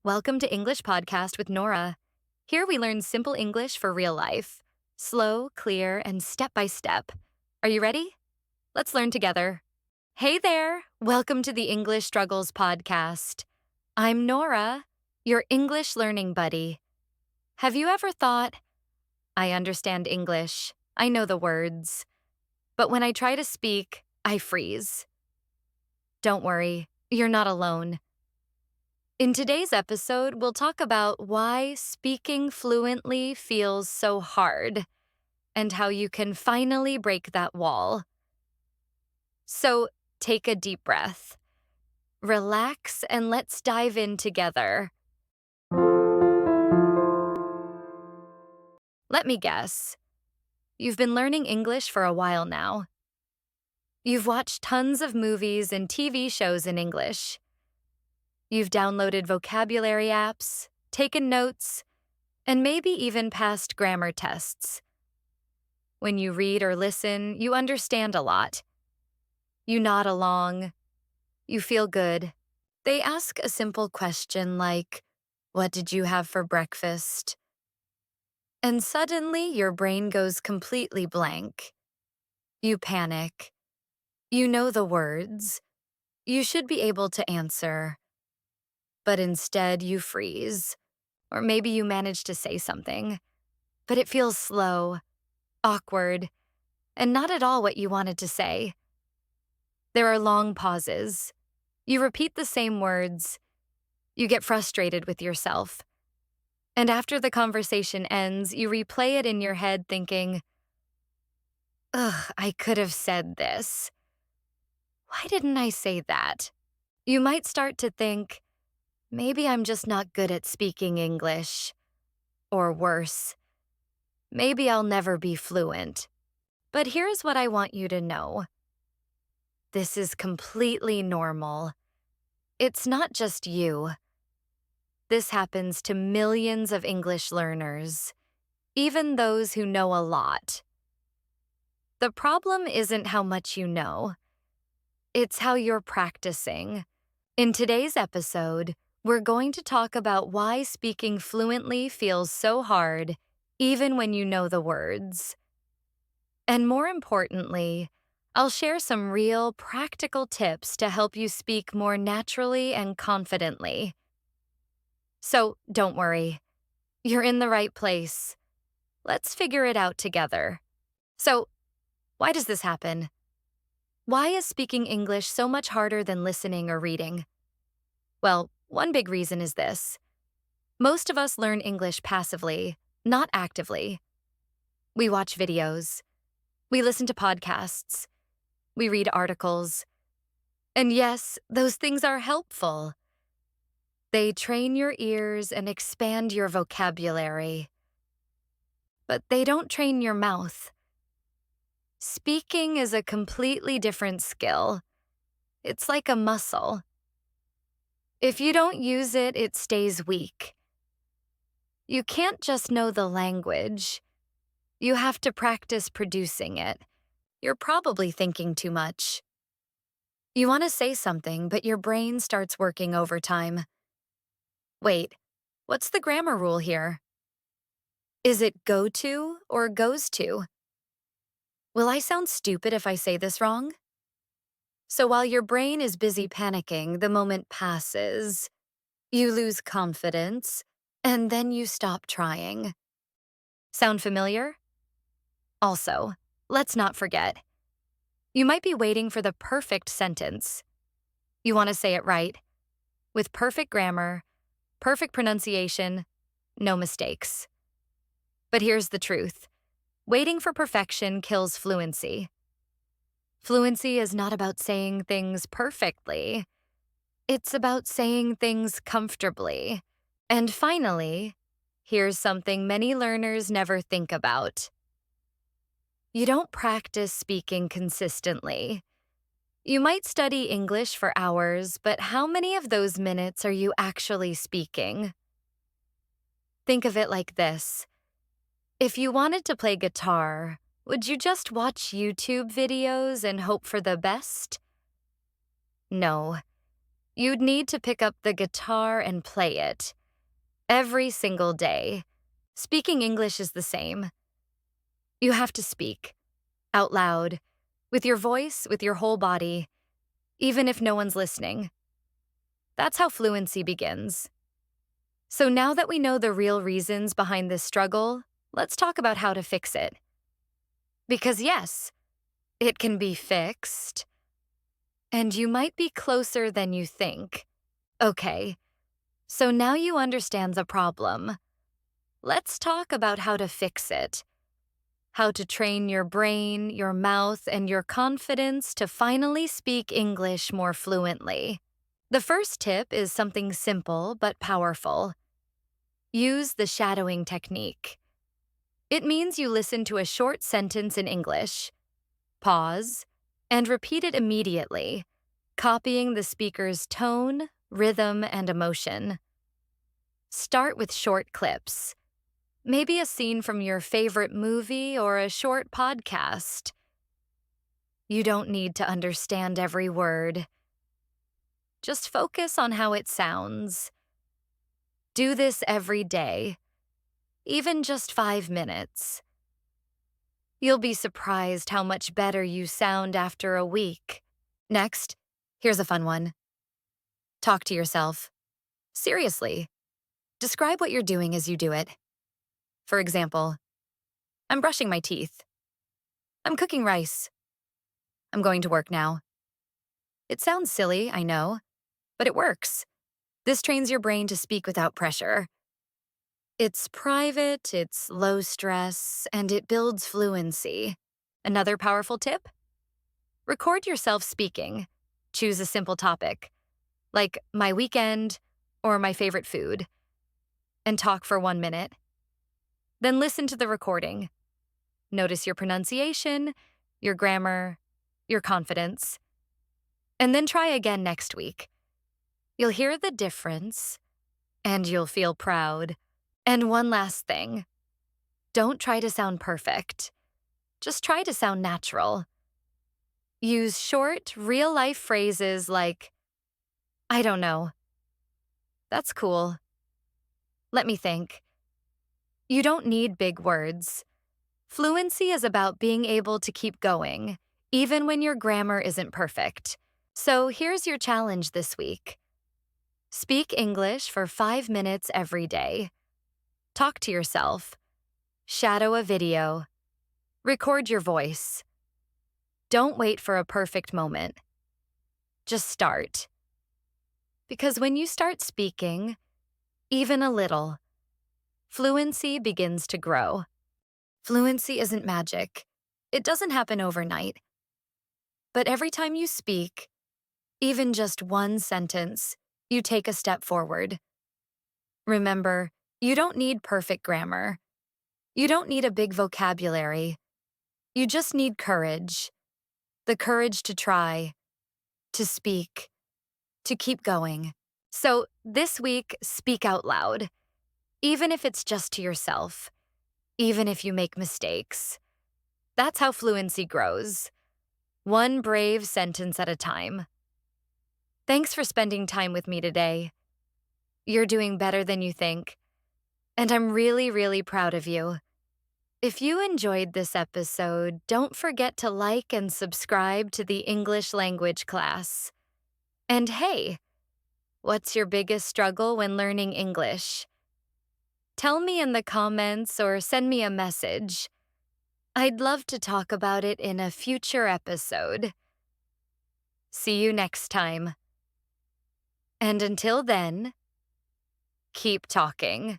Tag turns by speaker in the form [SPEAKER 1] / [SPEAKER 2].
[SPEAKER 1] Welcome to English Podcast with Nora. Here we learn simple English for real life. Slow, clear, and step by step. Are you ready? Let's learn together. Hey there! Welcome to the English Struggles Podcast. I'm Nora, your English learning buddy. Have you ever thought, I understand English, I know the words, but when I try to speak, I freeze? Don't worry, you're not alone. In today's episode, we'll talk about why speaking fluently feels so hard and how you can finally break that wall. So take a deep breath, relax, and let's dive in together. Let me guess, you've been learning English for a while now. You've watched tons of movies and TV shows in English. You've downloaded vocabulary apps, taken notes, and maybe even passed grammar tests. When you read or listen, you understand a lot. You nod along. You feel good. They ask a simple question like, "What did you have for breakfast?" And suddenly your brain goes completely blank. You panic. You know the words. You should be able to answer. But instead you freeze. Or maybe you manage to say something, but it feels slow, awkward, and not at all what you wanted to say. There are long pauses. You repeat the same words. You get frustrated with yourself. And after the conversation ends, you replay it in your head thinking, "Ugh, I could have said this. Why didn't I say that?" You might start to think, maybe I'm just not good at speaking English. Or worse, maybe I'll never be fluent. But here's what I want you to know. This is completely normal. It's not just you. This happens to millions of English learners, even those who know a lot. The problem isn't how much you know. It's how you're practicing. In today's episode, we're going to talk about why speaking fluently feels so hard, even when you know the words. And more importantly, I'll share some real, practical tips to help you speak more naturally and confidently. So don't worry, you're in the right place. Let's figure it out together. So, why does this happen? Why is speaking English so much harder than listening or reading? Well, one big reason is this. Most of us learn English passively, not actively. We watch videos. We listen to podcasts. We read articles. And yes, those things are helpful. They train your ears and expand your vocabulary. But they don't train your mouth. Speaking is a completely different skill. It's like a muscle. If you don't use it, it stays weak. You can't just know the language. You have to practice producing it. You're probably thinking too much. You want to say something, but your brain starts working overtime. Wait, what's the grammar rule here? Is it go to or goes to? Will I sound stupid if I say this wrong? So while your brain is busy panicking, the moment passes. You lose confidence, and then you stop trying. Sound familiar? Also, let's not forget, you might be waiting for the perfect sentence. You want to say it right, with perfect grammar, perfect pronunciation, no mistakes. But here's the truth. Waiting for perfection kills fluency. Fluency is not about saying things perfectly. It's about saying things comfortably. And finally, here's something many learners never think about. You don't practice speaking consistently. You might study English for hours, but how many of those minutes are you actually speaking? Think of it like this. If you wanted to play guitar, would you just watch YouTube videos and hope for the best? No. You'd need to pick up the guitar and play it every single day. Speaking English is the same. You have to speak out loud, with your voice, with your whole body, even if no one's listening. That's how fluency begins. So now that we know the real reasons behind this struggle, let's talk about how to fix it. Because yes, it can be fixed, and you might be closer than you think. Okay, so now you understand the problem. Let's talk about how to fix it. How to train your brain, your mouth, and your confidence to finally speak English more fluently. The first tip is something simple but powerful. Use the shadowing technique. It means you listen to a short sentence in English, pause, and repeat it immediately, copying the speaker's tone, rhythm, and emotion. Start with short clips. Maybe a scene from your favorite movie or a short podcast. You don't need to understand every word. Just focus on how it sounds. Do this every day, even just 5 minutes. You'll be surprised how much better you sound after a week. Next, here's a fun one. Talk to yourself. Seriously. Describe what you're doing as you do it. For example, I'm brushing my teeth. I'm cooking rice. I'm going to work now. It sounds silly, I know, but it works. This trains your brain to speak without pressure. It's private, it's low stress, and it builds fluency. Another powerful tip? Record yourself speaking. Choose a simple topic, like my weekend or my favorite food, and talk for 1 minute. Then listen to the recording. Notice your pronunciation, your grammar, your confidence. And then try again next week. You'll hear the difference, and you'll feel proud. And one last thing. Don't try to sound perfect. Just try to sound natural. Use short, real-life phrases like, I don't know. That's cool. Let me think. You don't need big words. Fluency is about being able to keep going, even when your grammar isn't perfect. So here's your challenge this week. Speak English for 5 minutes every day. Talk to yourself. Shadow a video. Record your voice. Don't wait for a perfect moment. Just start. Because when you start speaking, even a little, fluency begins to grow. Fluency isn't magic. It doesn't happen overnight. But every time you speak, even just one sentence, you take a step forward. Remember, you don't need perfect grammar. You don't need a big vocabulary. You just need courage. The courage to try, to speak, to keep going. So this week, speak out loud. Even if it's just to yourself. Even if you make mistakes. That's how fluency grows. One brave sentence at a time. Thanks for spending time with me today. You're doing better than you think. And I'm really, really proud of you. If you enjoyed this episode, don't forget to like and subscribe to the English language class. And hey, what's your biggest struggle when learning English? Tell me in the comments or send me a message. I'd love to talk about it in a future episode. See you next time. And until then, keep talking.